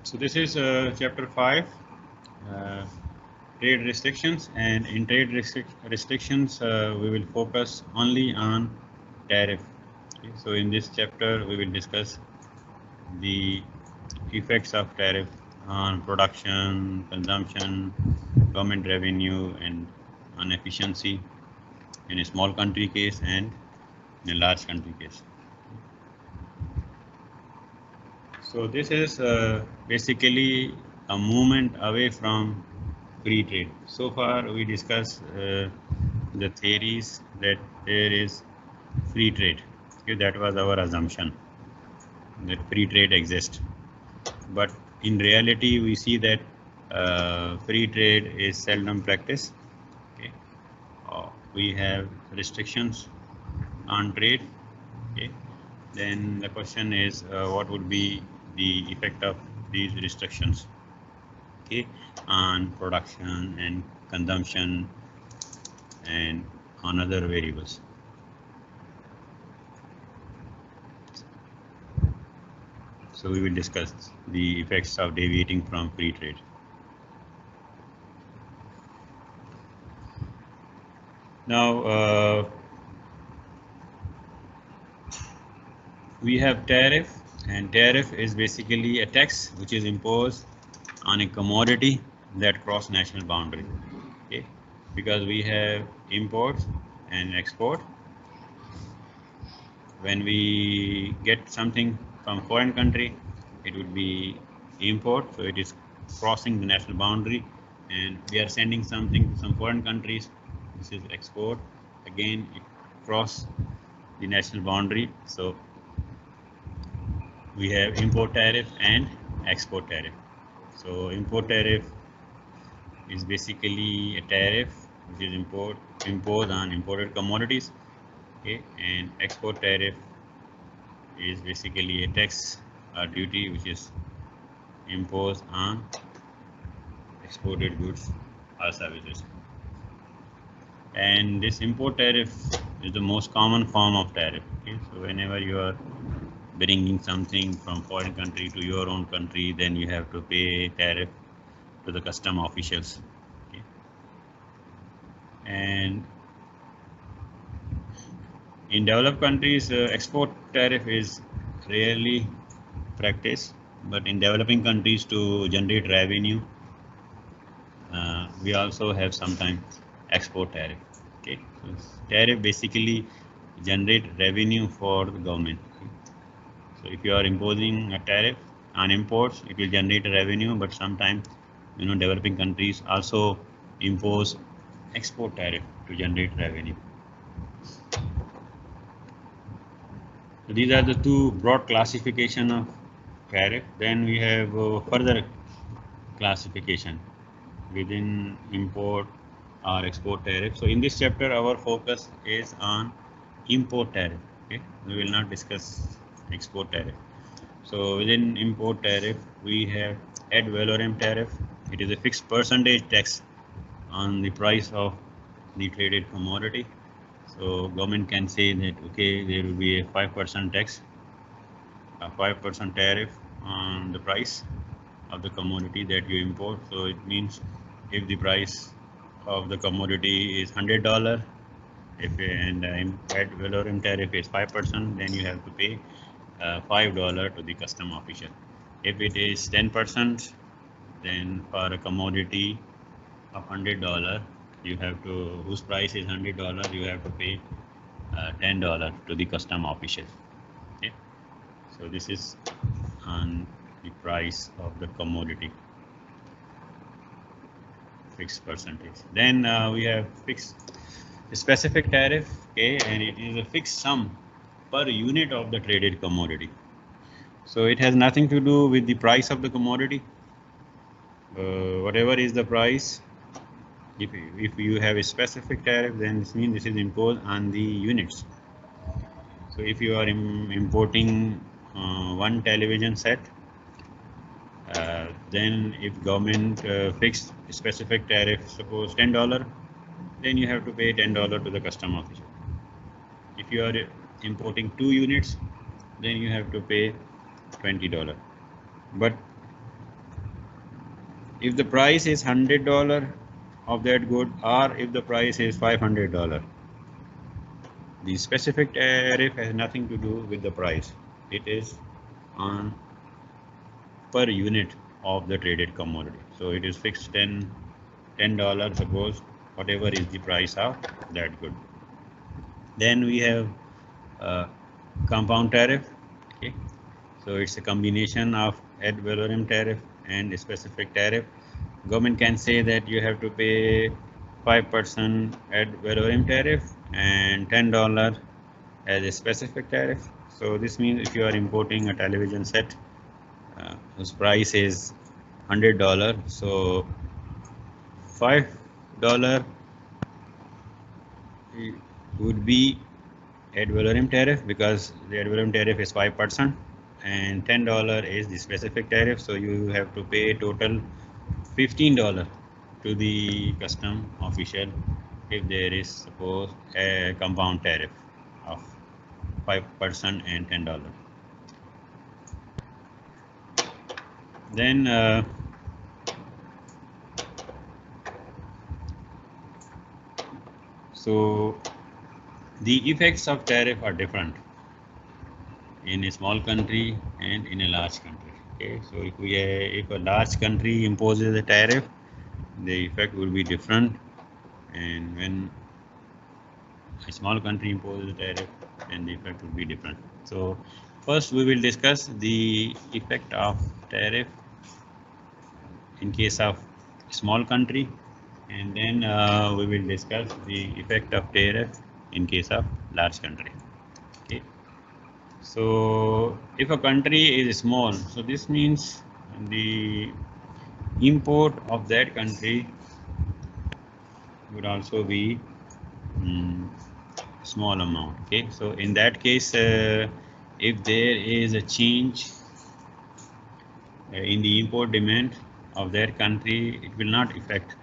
So this is chapter 5, uh, trade restrictions, and in trade restrictions we will focus only on tariff. Okay, so in this chapter we will discuss the effects of tariff on production, consumption, government revenue, and on efficiency in a small country case and in a large country case. So this is basically a movement away from free trade. So far we discussed the theories that there is free trade. Okay, that was our assumption that free trade exists. But in reality we see that free trade is seldom practiced. Okay. We have restrictions on trade. Okay. Then the question is what would be the effect of these restrictions, okay, on production and consumption and on other variables. So we will discuss the effects of deviating from free trade. Now we have tariff, and tariff is basically a tax which is imposed on a commodity that cross national boundary. Okay, because we have imports and export. When we get something from foreign country, it would be import, so it is crossing the national boundary, and we are sending something to some foreign countries. This is export. Again, it cross the national boundary, so we have import tariff and export tariff. So import tariff is basically a tariff which is imposed on imported commodities, okay, and export tariff is basically a tax or duty which is imposed on exported goods or services. And this import tariff is the most common form of tariff. Okay? So whenever you are bringing something from foreign country to your own country, then you have to pay tariff to the custom officials. Okay? And in developed countries, export tariff is rarely practiced, but in developing countries to generate revenue, we also have sometimes export tariff. Okay, so tariff basically generate revenue for the government. Okay? So if you are imposing a tariff on imports, it will generate revenue, but sometimes developing countries also impose export tariff to generate revenue. So these are the two broad classification of tariff. Then we have further classification within import or export tariff. So in this chapter, our focus is on import tariff. Okay, we will not discuss export tariff. So within import tariff, we have ad valorem tariff. It is a fixed percentage tax on the price of the traded commodity. So government can say that okay, there will be a 5% tax, a 5% tariff on the price of the commodity that you import. So it means if the price of the commodity is $100, and ad valorem tariff is 5%, then you have to pay $5 to the custom official. If it is 10%, then for a commodity of $100, you have to, whose price is $100, you have to pay $10 to the custom official. Okay, so this is on the price of the commodity, fixed percentage. Then we have fixed specific tariff, okay, and it is a fixed sum per unit of the traded commodity. So it has nothing to do with the price of the commodity. Whatever is the price, if you have a specific tariff, then this means this is imposed on the units. So if you are importing one television set, then if government fixed specific tariff, suppose $10, then you have to pay $10 to the custom official. If you are importing 2 units, then you have to pay $20. But if the price is $100 of that good, or if the price is $500. The specific tariff has nothing to do with the price. It is on per unit of the traded commodity. So it is fixed $10, suppose, whatever is the price of that good. Then we have compound tariff. Okay, so it's a combination of ad valorem tariff and a specific tariff. Government can say that you have to pay 5% ad valorem tariff and $10 as a specific tariff. So this means if you are importing a television set whose price is $100, so $5 would be ad valorem tariff, because the ad valorem tariff is 5%, and $10 is the specific tariff. So you have to pay total $15 to the custom official if there is, suppose, a compound tariff of 5% and $10. Then so the effects of tariff are different in a small country and in a large country. Okay, so if a large country imposes a tariff, the effect will be different, and when a small country imposes a tariff, then the effect will be different. So first we will discuss the effect of tariff in case of small country, and then we will discuss the effect of tariff in case of large country. Okay, so if a country is small, so this means the import of that country would also be small amount. Okay, so in that case, if there is a change in the import demand of that country, it will not affect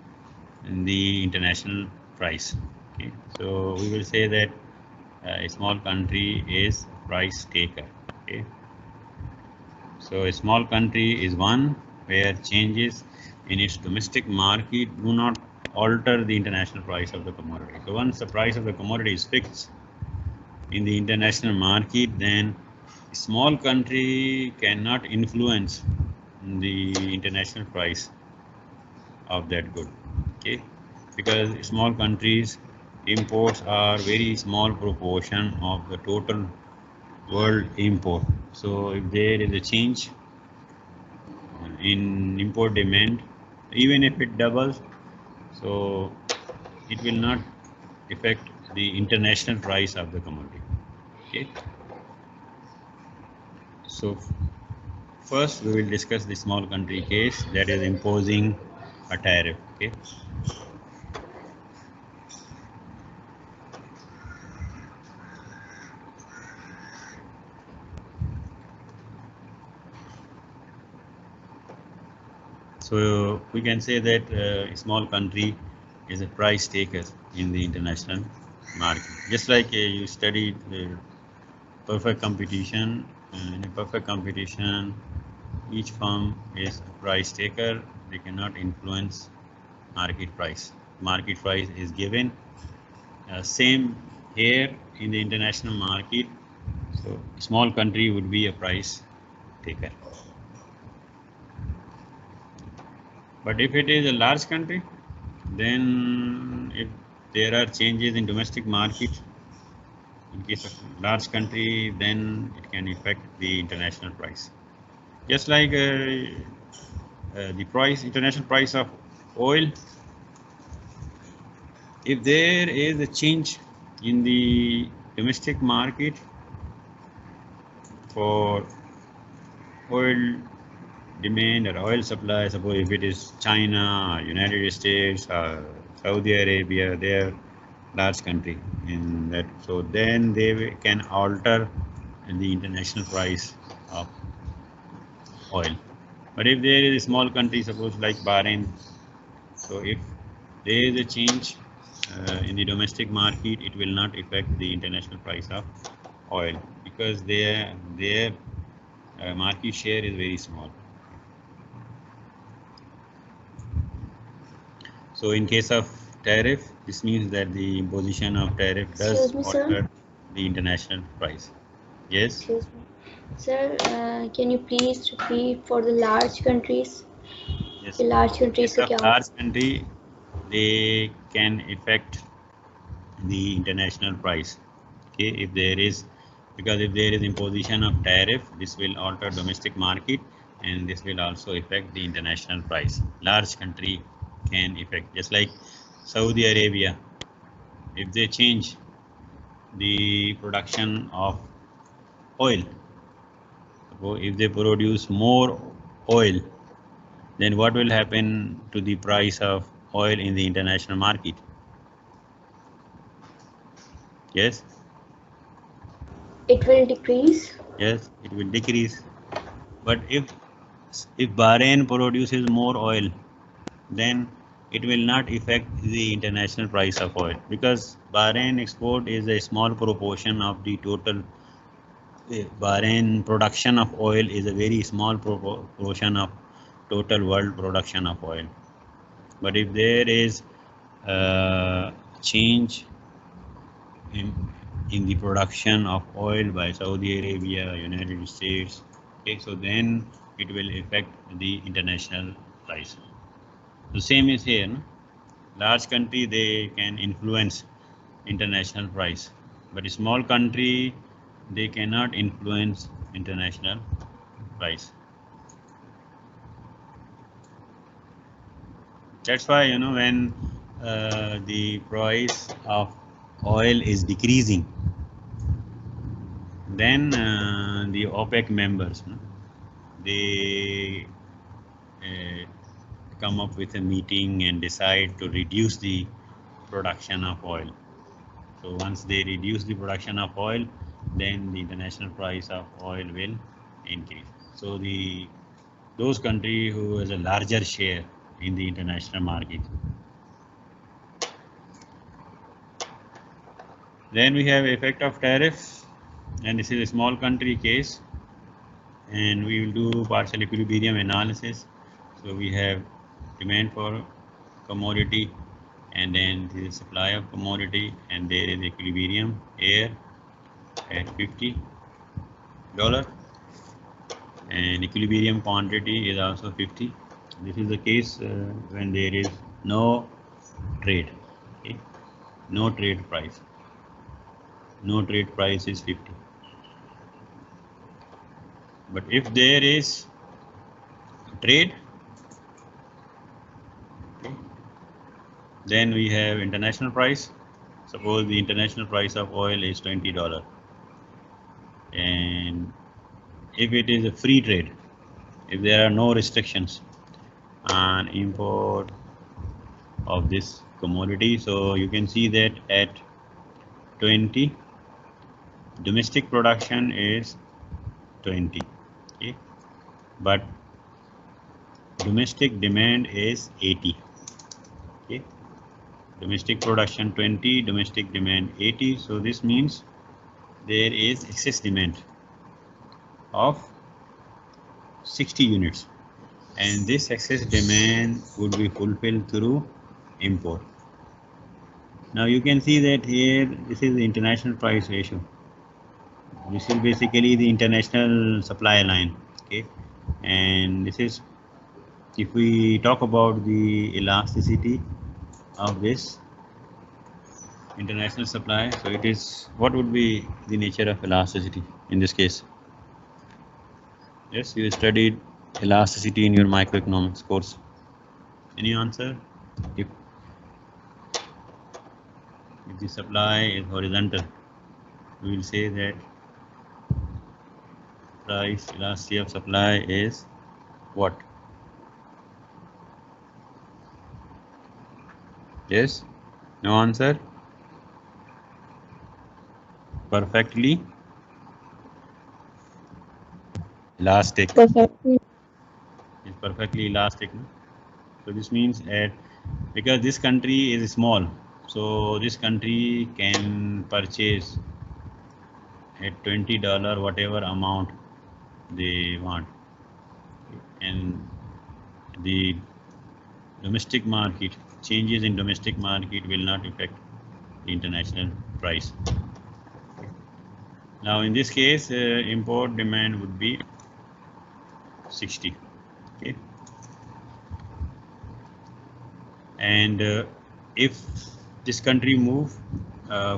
the international price. Okay, so we will say that a small country is price taker. Okay, so a small country is one where changes in its domestic market do not alter the international price of the commodity. So once the price of the commodity is fixed in the international market, then a small country cannot influence the international price of that good. Okay, because small countries imports are very small proportion of the total world import. So if there is a change in import demand, even if it doubles, so it will not affect the international price of the commodity. Okay, so first we will discuss the small country case, that is imposing a tariff. Okay, so we can say that a small country is a price taker in the international market. Just like you studied perfect competition, in a perfect competition, each firm is a price taker. They cannot influence market price. Market price is given. Same here in the international market. So small country would be a price taker. But if it is a large country, then if there are changes in domestic market, in case of large country, then it can affect the international price. Just like the international price of oil, if there is a change in the domestic market for oil demand or oil supply, suppose if it is China, United States, Saudi Arabia, they are large country in that, so then they can alter the international price of oil. But if there is a small country, suppose like Bahrain, so if there is a change in the domestic market, it will not affect the international price of oil, because their market share is very small. So in case of tariff, this means that the imposition of tariff does alter the international price. Yes? Excuse me. Sir, can you please repeat for the large countries? Yes. The large countries In case of large country, they can affect the international price. Okay, if there is, because if there is imposition of tariff, this will alter domestic market and this will also affect the international price. Large country can affect, just like Saudi Arabia, if they change the production of oil, so if they produce more oil, then what will happen to the price of oil in the international market? Yes? It will decrease? Yes, it will decrease. But if Bahrain produces more oil, then it will not affect the international price of oil, because Bahrain export is a small proportion of the total. Bahrain production of oil is a very small proportion of total world production of oil. But if there is change in the production of oil by Saudi Arabia, United States, okay, so then it will affect the international price. The same is here. No? Large country, they can influence international price, but a small country, they cannot influence international price. That's why, you know, when the price of oil is decreasing, then the OPEC members, they come up with a meeting and decide to reduce the production of oil. So once they reduce the production of oil, then the international price of oil will increase. So those countries who has a larger share in the international market. Then we have effect of tariff, and this is a small country case, and we will do partial equilibrium analysis. So we have demand for commodity, and then the supply of commodity, and there is equilibrium here at $50, and equilibrium quantity is also 50. This is the case when there is no trade, okay? No trade price. No trade price is 50. But if there is trade, okay, then we have international price. Suppose the international price of oil is $20, and if it is a free trade, if there are no restrictions on import of this commodity, so you can see that at 20, domestic production is 20, okay, but domestic demand is 80, okay, domestic production 20, domestic demand 80, so this means there is excess demand of 60 units, and this excess demand would be fulfilled through import. Now you can see that here this is the international price ratio. This is basically the international supply line, okay, and this is, if we talk about the elasticity of this international supply, so it is, what would be the nature of elasticity in this case? Yes, you studied elasticity in your microeconomics course. Any answer? If the supply is horizontal, we will say that price elasticity of supply is what? Yes? No answer? Perfectly elastic. Perfectly. It's perfectly elastic. No? So this means at, because this country is small, so this country can purchase at $20 whatever amount they want, and the domestic market changes in domestic market will not affect the international price. Now in this case, import demand would be 60. Okay. And if this country move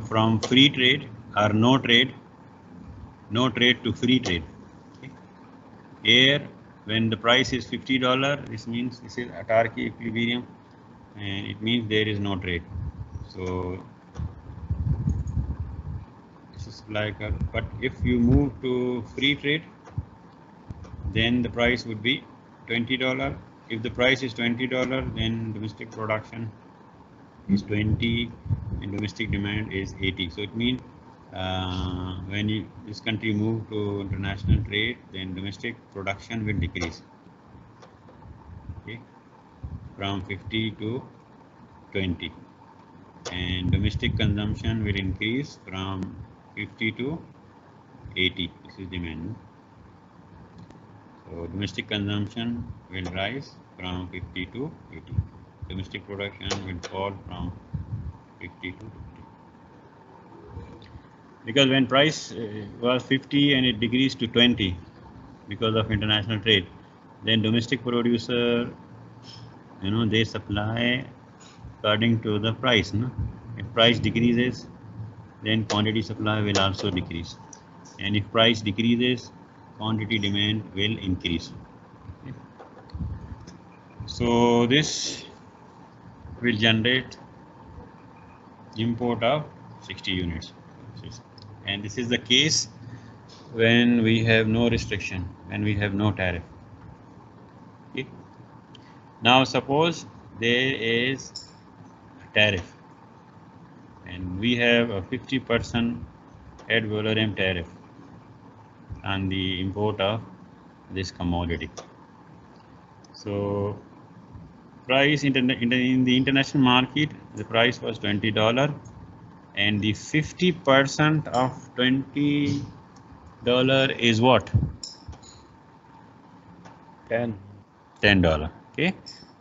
from free trade or no trade to free trade. Okay. Here, when the price is $50, this means this is autarky equilibrium, and it means there is no trade. So this is like a, but if you move to free trade, then the price would be $20. If the price is $20, then domestic production is 20 and domestic demand is 80. So it means when this country move to international trade, then domestic production will decrease, okay, from 50 to 20, and domestic consumption will increase from 50 to 80. This is demand. So domestic consumption will rise from 50 to 80. Domestic production will fall from 50 to 50. Because when price was 50 and it decreased to 20 because of international trade, then domestic producer, they supply according to the price. No? If price decreases, then quantity supply will also decrease, and if price decreases, quantity demand will increase. Okay. So this will generate import of 60 units. And this is the case when we have no restriction, when we have no tariff. Okay. Now suppose there is a tariff and we have a 50% ad valorem tariff on the import of this commodity. So price in the international market, the price was $20, and the 50% of $20 is what? $10. Okay,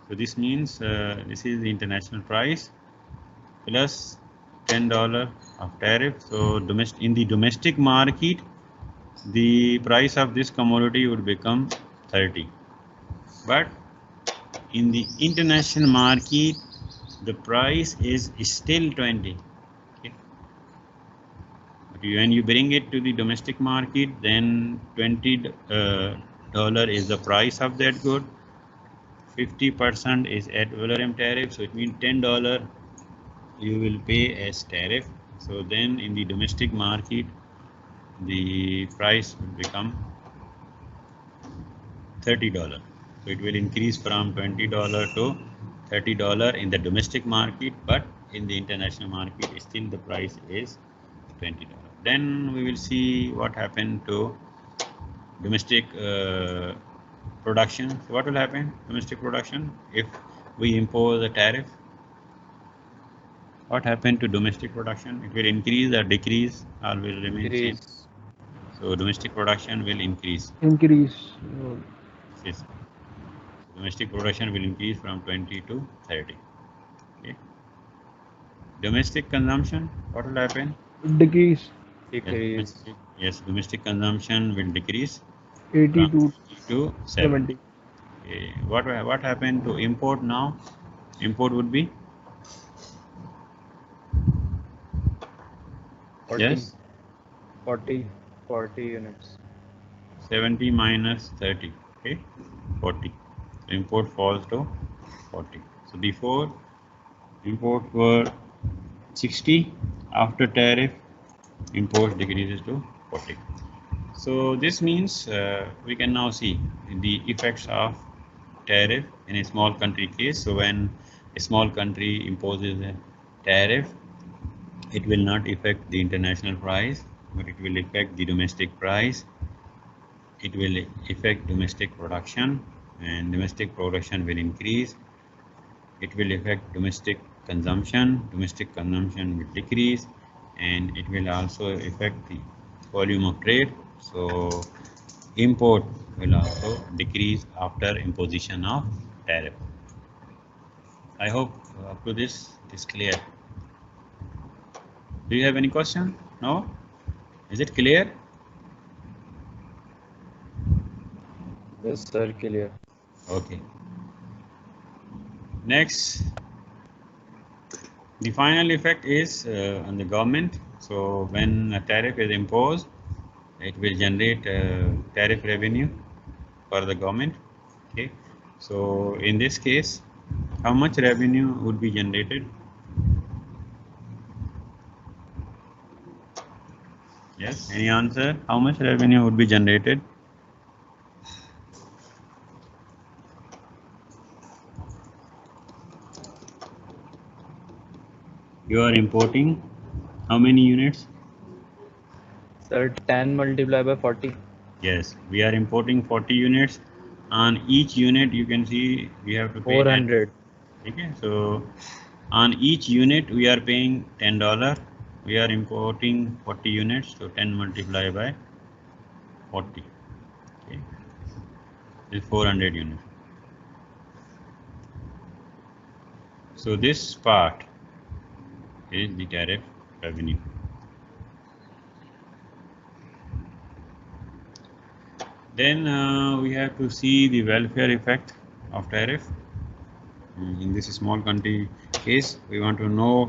so this means this is the international price plus $10 of tariff. So in the domestic market, the price of this commodity would become 30, but in the international market, the price is still 20. Okay. But when you bring it to the domestic market, then $20 is the price of that good. 50% is ad valorem tariff, so it means $10 you will pay as tariff. So then in the domestic market, the price will become $30. So it will increase from $20 to $30 in the domestic market, but in the international market, still the price is $20. Then we will see what happened to domestic production. So what will happen? Domestic production, if we impose a tariff, what happened to domestic production? It will increase or decrease, or will remain same? So domestic production will increase. Yes. Domestic production will increase from 20 to 30. Okay. Domestic consumption, what will happen? Decrease. Yes, domestic consumption will decrease 80 to 70. Okay. What happened to import now? Import would be 40. Yes. 40 units. 70 minus 30. Okay, 40. So import falls to 40. So before, import were 60. After tariff, import decreases to 40. So this means we can now see the effects of tariff in a small country case. So when a small country imposes a tariff, it will not affect the international price, but it will affect the domestic price. It will affect domestic production, and domestic production will increase. It will affect domestic consumption. Domestic consumption will decrease, and it will also affect the volume of trade. So import will also decrease after imposition of tariff. I hope So up to this, it is clear. Do you have any question? No? Is it clear? Yes, sir. Clear. Okay. Next, the final effect is on the government. So when a tariff is imposed, it will generate tariff revenue for the government. Okay. So in this case, how much revenue would be generated? Yes. Any answer? How much revenue would be generated? You are importing how many units? Sir, 10 multiplied by 40. Yes, we are importing 40 units. On each unit, you can see we have to pay 400. Okay, so on each unit we are paying $10. We are importing 40 units, so 10 multiplied by 40. Okay, this is 400 units. So this part is the tariff revenue. Then we have to see the welfare effect of tariff. In this small country case, we want to know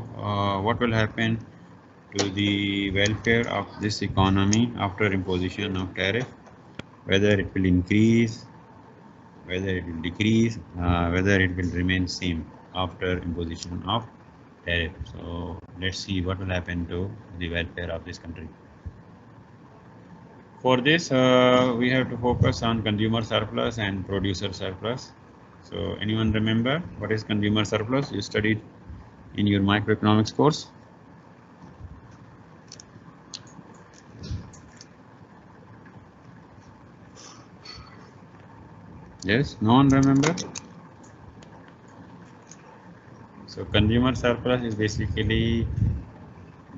what will happen to the welfare of this economy after imposition of tariff, whether it will increase, whether it will decrease, whether it will remain same after imposition of tariff. So let's see what will happen to the welfare of this country. For this, we have to focus on consumer surplus and producer surplus. So anyone remember what is consumer surplus? You studied in your microeconomics course. Yes, no one remember? So consumer surplus is basically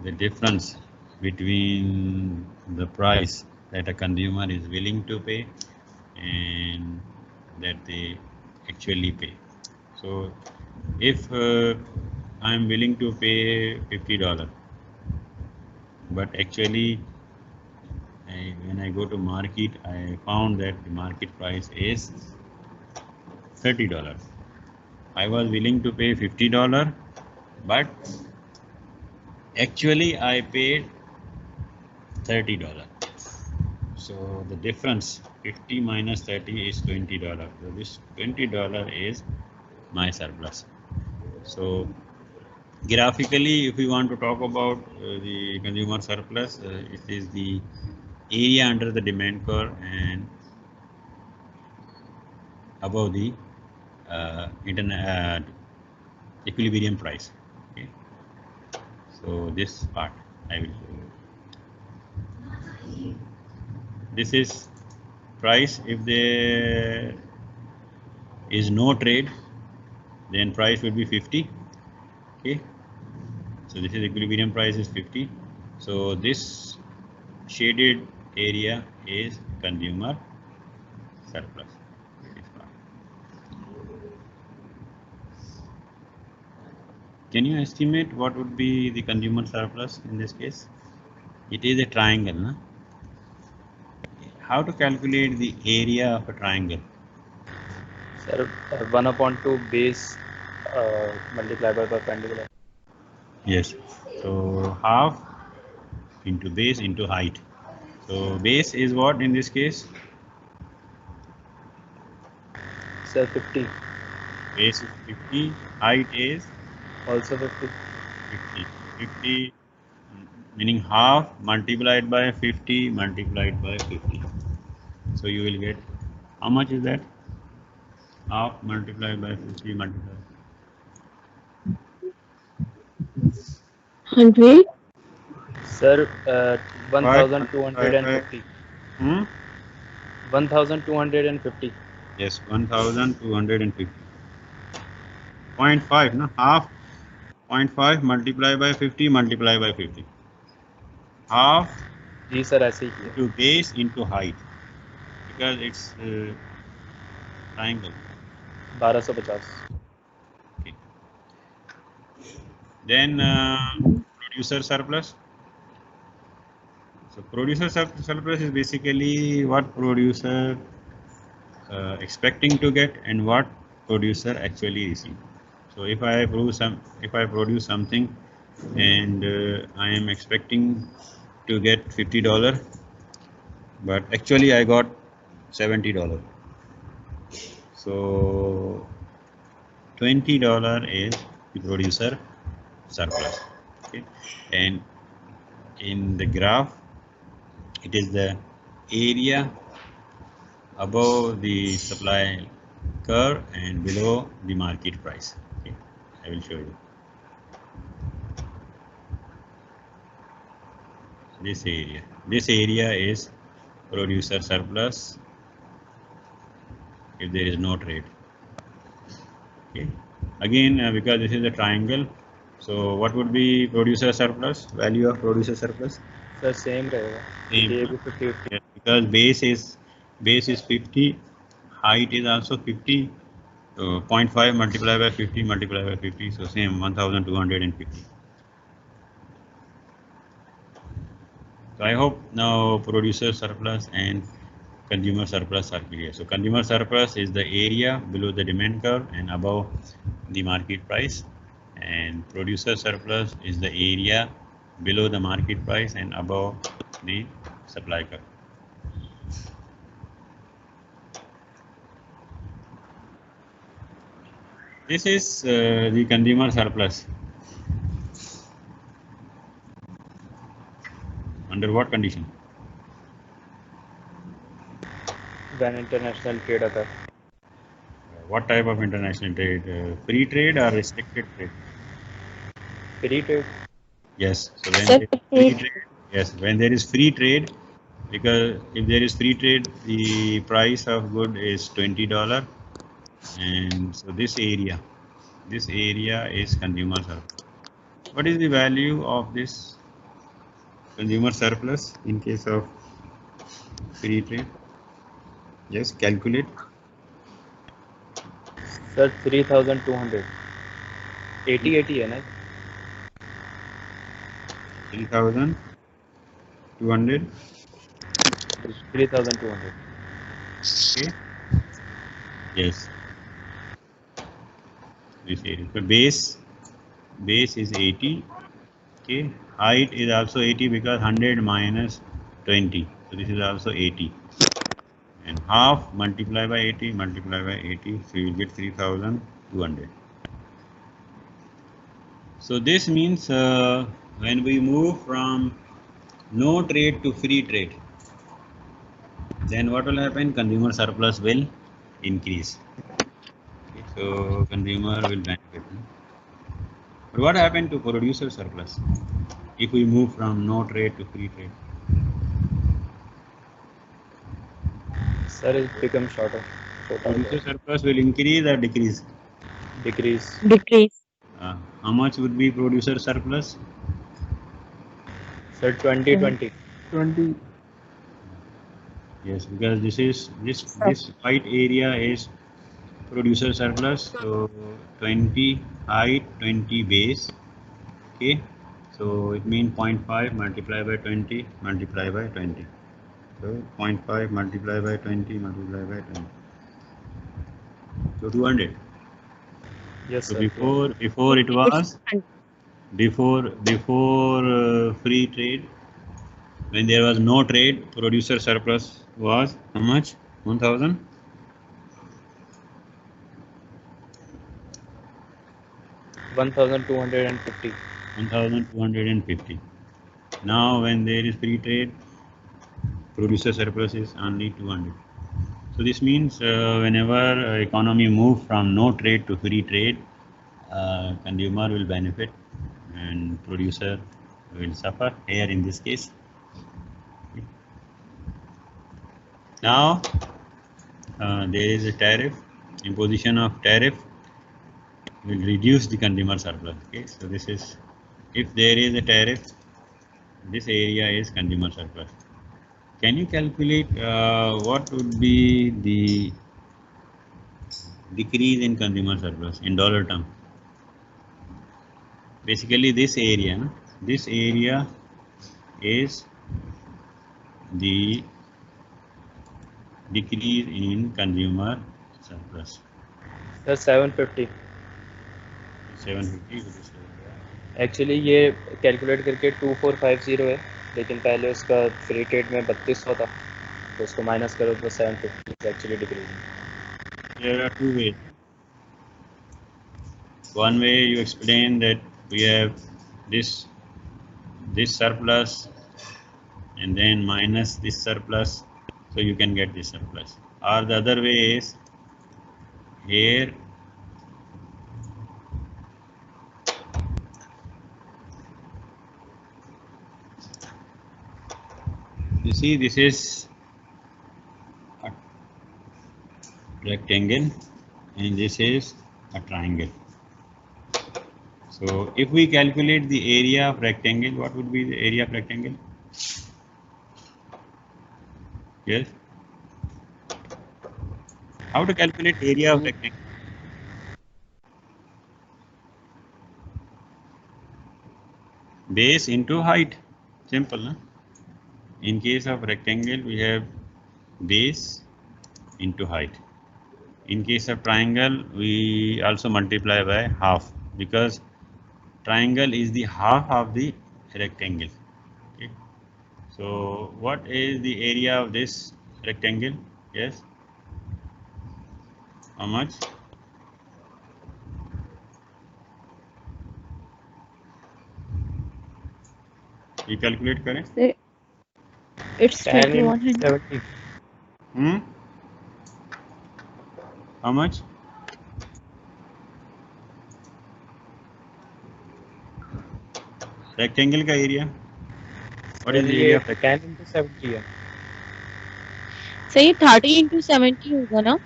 the difference between the price that a consumer is willing to pay and that they actually pay. So if I am willing to pay $50, but actually when I go to market, I found that the market price is $30. I was willing to pay $50, but actually I paid $30. So the difference 50 minus 30 is $20. So this $20 is my surplus. So graphically, if we want to talk about the consumer surplus, it is the area under the demand curve and above the equilibrium price. Okay. So this part I will show you. This is price. If there is no trade, then price would be 50. Okay. So this is equilibrium price is 50. So this shaded area is consumer surplus. Can you estimate what would be the consumer surplus in this case? It is a triangle, no? How to calculate the area of a triangle? Sir, 1/2 base multiplied by perpendicular. Yes. So half into base into height. So base is what in this case? Sir, 50. Base is 50. Height is Also 50. 50. 50 meaning half multiplied by 50 multiplied by 50. So you will get, how much is that? Half multiplied by 50 multiplied. 100. Sir, 1,250. 1,250. Yes, 1,250. 0.5, no? Half 0.5 multiplied by 50 multiplied by 50. Half जी sir ऐसे ही किया. into base into height because it's triangle. 1250. Okay. Then producer surplus. So producer surplus is basically what producer expecting to get and what producer actually receive. So if I produce something and I am expecting to get $50, but actually I got $70. So $20 is the producer surplus. Okay, and in the graph, it is the area above the supply curve and below the market price. Okay, I will show you this area. This area is producer surplus if there is no trade. Okay, again because this is a triangle, so what would be producer surplus? Value of producer surplus? Sir, same रहेगा. Same. ये भी 50. Yes, because base is 50, height is also 50. 0.5 multiplied by 50 multiplied by 50, so same 1250. So I hope now producer surplus and consumer surplus are clear. So consumer surplus is the area below the demand curve and above the market price, and producer surplus is the area below the market price and above the supply curve. This is the consumer surplus. Under what condition? When international trade आता है. What type of international trade? Free trade or restricted trade? Free trade. Yes. So when there is free trade, yes, when there is free trade, because if there is free trade, the price of good is $20, and so this area is consumer surplus. What is the value of this consumer surplus in case of free trade? Yes, calculate. Sir, 3,200. 80 है ना? 3,200. 3,200. Okay. Yes. This area. So base is 80. Okay. Height is also 80 because 100 minus 20. So this is also 80. And half multiply by 80 multiply by 80. So you will get 3,200. So this means when we move from no trade to free trade, then what will happen? Consumer surplus will increase. Okay, so consumer will benefit. But what happened to producer surplus if we move from no trade to free trade? Sir, it becomes shorter. Producer surplus will increase or decrease? Decrease. How much would be producer surplus? Sir, 20. Yes, because this white area is producer surplus. So 20 height, 20 base. Okay, so it means 0.5 multiplied by 20 multiplied by 20. So 0.5 multiplied by 20 multiplied by 20. So 200. Yes, So sir. before it was before free trade, when there was no trade, producer surplus was how much? 1,000. 1,250. 1,250. Now when there is free trade, producer surplus is only 200. So this means whenever economy move from no trade to free trade, consumer will benefit and producer will suffer here in this case. Now there is a tariff. Imposition of tariff will reduce the consumer surplus. Okay, so this is, if there is a tariff, this area is consumer surplus. Can you calculate what would be the decrease in consumer surplus in dollar term? basically this area. No? This area is the decrease in consumer surplus. Sir 750 750 actually ये calculate करके 2450 है, लेकिन पहले उसका free trade में 3200 था, तो उसको माइनस करो तो 750 actually decrease. There are two ways. One way you explain that we have this surplus and then minus this surplus, so you can get this surplus. Or the other way is here you see this is a rectangle and this is a triangle. So if we calculate the area of rectangle, what would be the area of rectangle? Yes. How to calculate area of rectangle? Base into height. Simple, no? In case of rectangle, we have base into height. In case of triangle, we also multiply by half because triangle is the half of the rectangle. Okay. So what is the area of this rectangle? Yes. How much? You calculate correct? Sir, it's 2100. 70 How much? Rectangle का area? What is the area of rectangle? 10 into 70 है। Sir ये 30 into 70 होगा ना?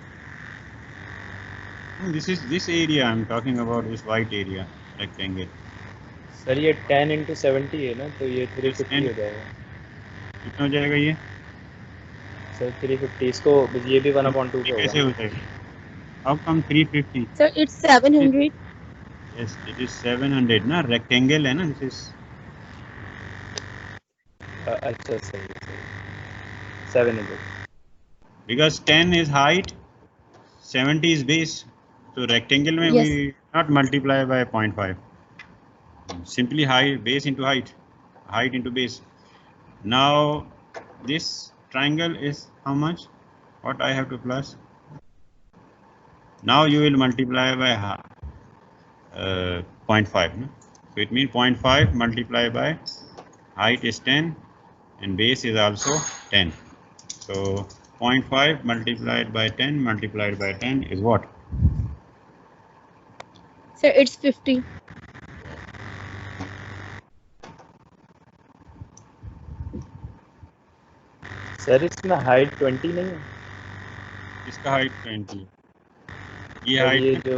This is this area I'm talking about, this white area, rectangle. Sir ये 10 into 70 है ना, तो ये 350 हो जाएगा। कितना हो जाएगा ये? सर 350, इसको ये भी 1/2 ये का कैसे होगा। हो जाएगा? How come 350? Sir, it's 700. Yes, it is 700 ना, rectangle है ना, this is अच्छा सही 700। because 10 is height, 70 is base. So rectangle में Yes. we not multiply by 0.5. Simply height, base into height, height into base. Now this triangle is how much? What I have to plus? Now you will multiply by 0.5. No? So it means 0.5 multiplied by height is 10 and base is also 10. So 0.5 multiplied by 10 multiplied by 10 is what? Sir, it's 50. Sir इसमें height 20 नहीं है? इसका height 20. ये और ये height जो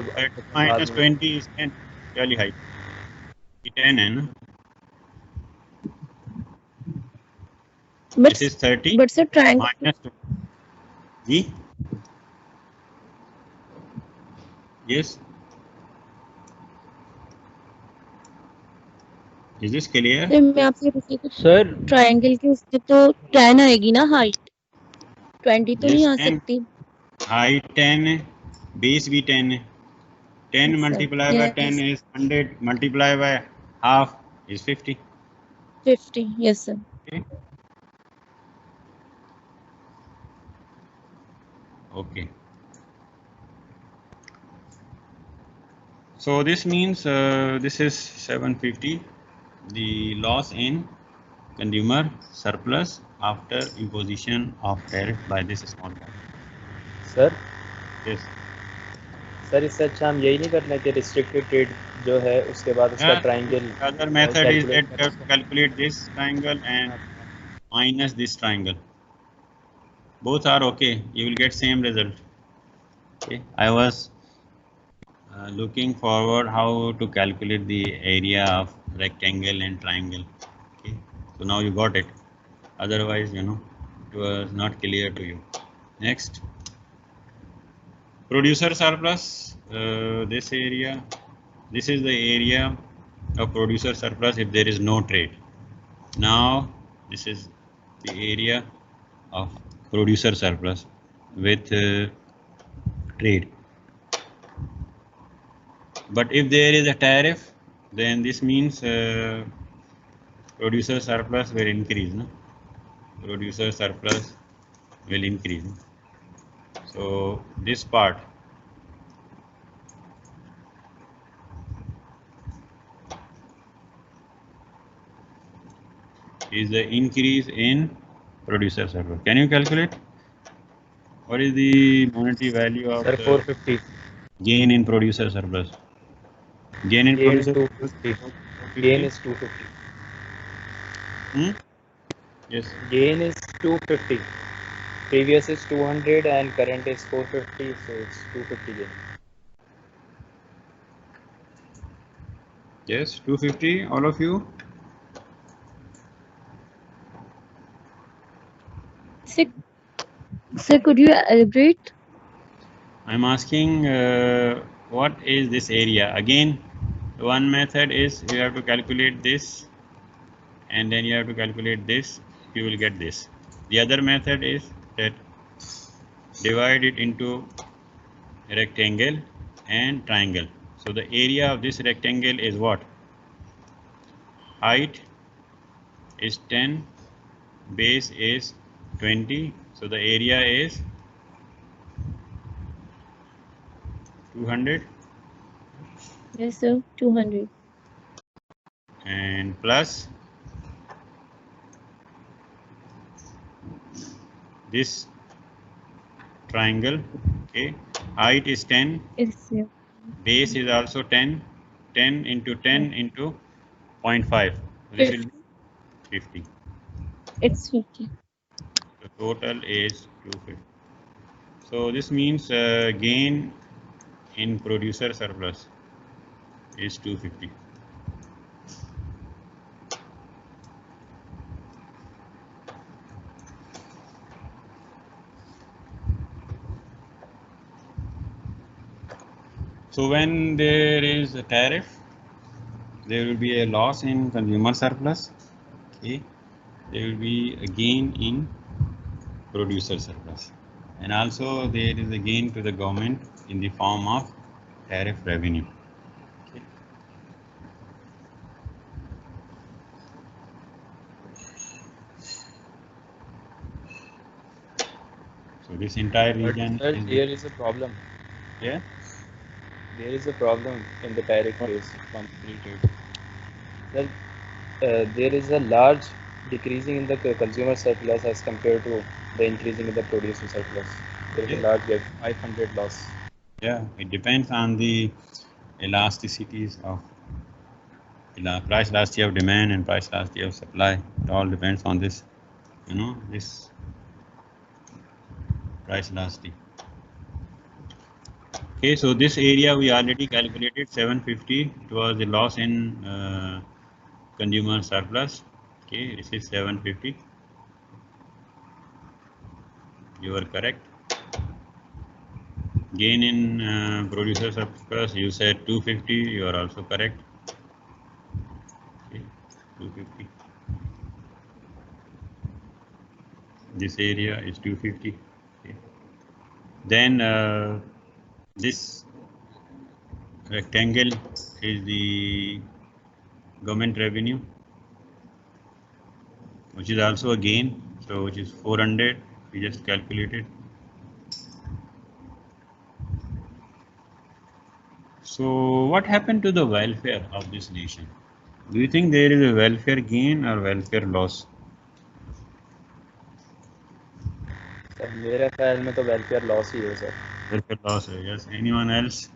minus 20 is 10. वाली height. ये 10 है ना? But, This is 30 but sir, triangle. minus 20. जी? Yes. Is this clear? Sir मैं आपसे पूछी तो सर ट्रायंगल के उसमें तो 10 आएगी ना हाइट, 20 तो नहीं आ 10. सकती। Height 10 है, base भी 10 है. 10 Yes, sir. multiplied by Yes. 10 is 100, multiplied by half is 50. 50. Yes, sir. Okay. Okay. So this means this is 750, the loss in consumer surplus after imposition of tariff by this small cap. Sir Yes. Sir इससे अच्छा हम यही नहीं करना कि restricted trade जो है उसके बाद उसका triangle. Other method is that you have to calculate this triangle and minus this triangle. Both are okay. You will get same result. Okay. I was looking forward how to calculate the area of rectangle and triangle. Okay. So now you got it. Otherwise, you know, it was not clear to you. Next. Producer surplus, this area, this is the area of producer surplus if there is no trade. Now this is the area of producer surplus with trade. But if there is a tariff, then this means producer surplus will increase. No? Producer surplus will increase. So this part is the increase in producer surplus. Can you calculate? What is the monetary value of Sir, 450. gain in producer surplus? Gain in Gain producer 250. Gain is 250. Yes. Gain is 250. Previous is 200 and current is 450, so it's 250 gain. Yes, 250, all of you? Sir, could you elaborate? I'm asking what is this area? Again, one method is you have to calculate this and then you have to calculate this, you will get this. The other method is that divide it into rectangle and triangle. So the area of this rectangle is what? Height is 10, base is 20, so the area is 200. Yes, sir. 200. And plus this triangle. Okay, height is 10. Yes, sir. Base is also 10. 10 into 10 into 0.5. This will be 50. It's 50. The total is 250. So this means gain in producer surplus is 250. So when there is a tariff, there will be a loss in consumer surplus. Okay, there will be a gain in producer surplus, and also there is a gain to the government in the form of tariff revenue. Okay. So this entire region. But sir, there is a problem. Yeah. There is a problem in the direct case. Well, there is a large decreasing in the consumer surplus as compared to the increasing in the producer surplus. There is a large gap, 500 loss. Yeah, it depends on the elasticities of price elasticity of demand and price elasticity of supply. It all depends on this, this price elasticity. Okay, so this area we already calculated 750. It was the loss in consumer surplus. Okay, this is 750. You are correct. Gain in producer surplus, you said 250. You are also correct. Okay, 250. This area is 250. Okay. Then this rectangle is the government revenue, which is also a gain, so which is 400. We just calculated. So what happened to the welfare of this nation? Do you think there is a welfare gain or welfare loss? Sir मेरे ख्याल में तो welfare loss ही है sir. Welfare loss, yes. Anyone else?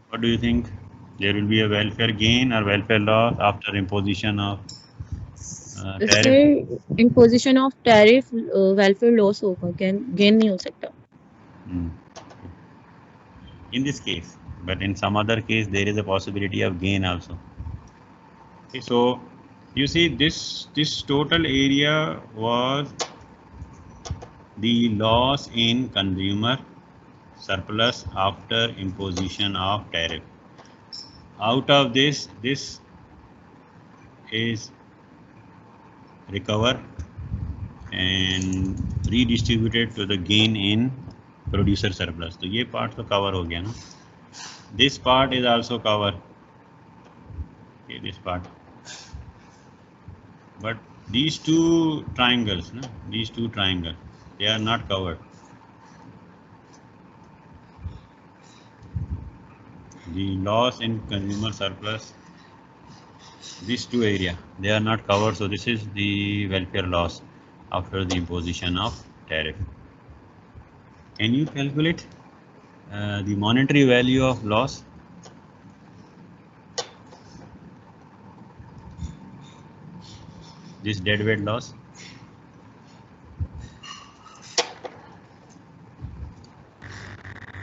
What do you think? There will be a welfare gain or welfare loss after imposition of tariff? Sir, imposition of tariff welfare loss होगा, gain नहीं हो सकता. In this case, but in some other case there is a possibility of gain also. Okay, so you see this total area was the loss in consumer surplus after imposition of tariff. Out of this is recovered and redistributed to the gain in producer surplus. तो ये part तो cover हो गया ना. This part is also covered. Okay, this part. But these two triangles, no? These two triangles, they are not covered. The loss in consumer surplus, these two area, they are not covered. So this is the welfare loss after the imposition of tariff. Can you calculate the monetary value of loss? This deadweight loss.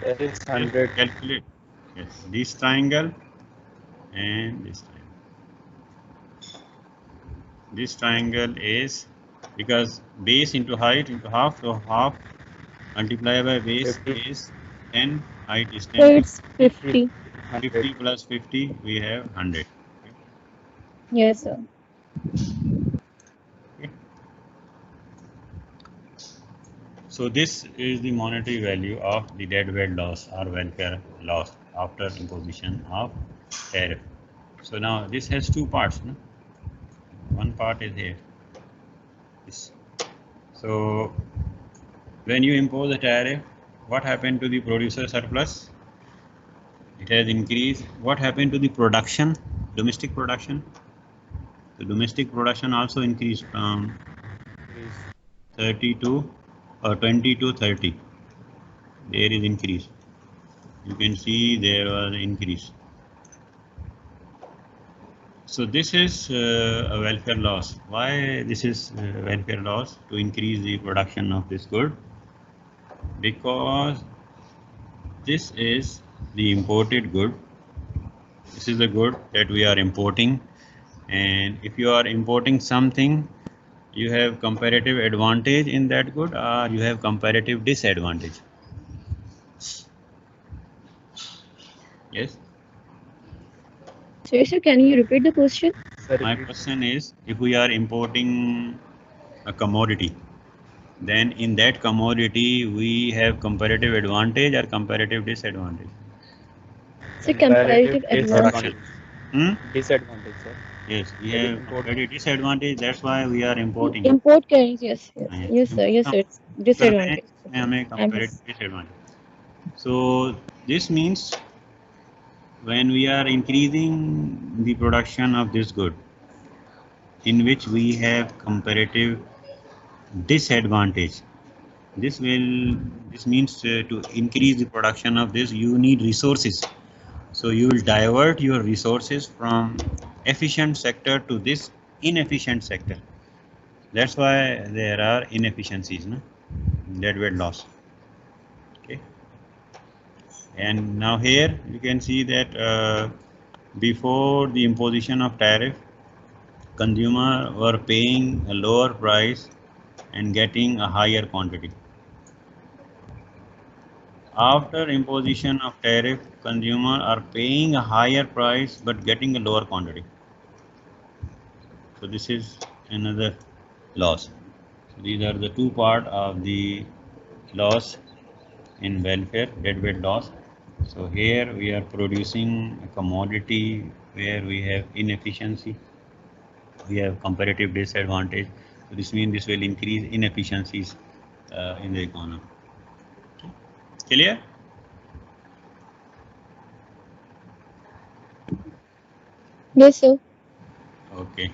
That is 100. Calculate. Yes, this triangle and this triangle. This triangle is, because base into height into half, so half multiplied by base 50. is 10, height is So 10. it's 50. 50 plus 50, we have 100. Yes, sir. Okay. So this is the monetary value of the deadweight loss or welfare loss after imposition of tariff. So now this has two parts. No? One part is here. This. So when you impose a tariff, what happened to the producer surplus? It has increased. What happened to the production, domestic production? The domestic production also increased from 30 to 20 to 30. There is increase. You can see there was increase. So this is a welfare loss. Why this is welfare loss? To increase the production of this good, because this is the imported good. This is the good that we are importing, and if you are importing something, you have comparative advantage in that good or you have comparative disadvantage. Yes. So, sir, can you repeat the question? My question is, if we are importing a commodity, then in that commodity we have comparative advantage or comparative disadvantage? So, comparative advantage. Disadvantage, sir. Yes, we have comparative disadvantage. That's why we are importing. Import carries, yes, yes, yes, sir, yes, sir. It's disadvantage. हमें comparative disadvantage. So this means when we are increasing the production of this good, in which we have comparative disadvantage, this means to increase the production of this, you need resources. So you will divert your resources from efficient sector to this inefficient sector. That's why there are inefficiencies, no? Deadweight loss. Okay. And now here you can see that before the imposition of tariff, consumer were paying a lower price and getting a higher quantity. After imposition of tariff, consumer are paying a higher price but getting a lower quantity. So this is another loss. So these are the two part of the loss in welfare, deadweight loss. So here we are producing a commodity where we have inefficiency, we have comparative disadvantage. So this means this will increase inefficiencies in the economy. Clear? Yes, sir. Okay.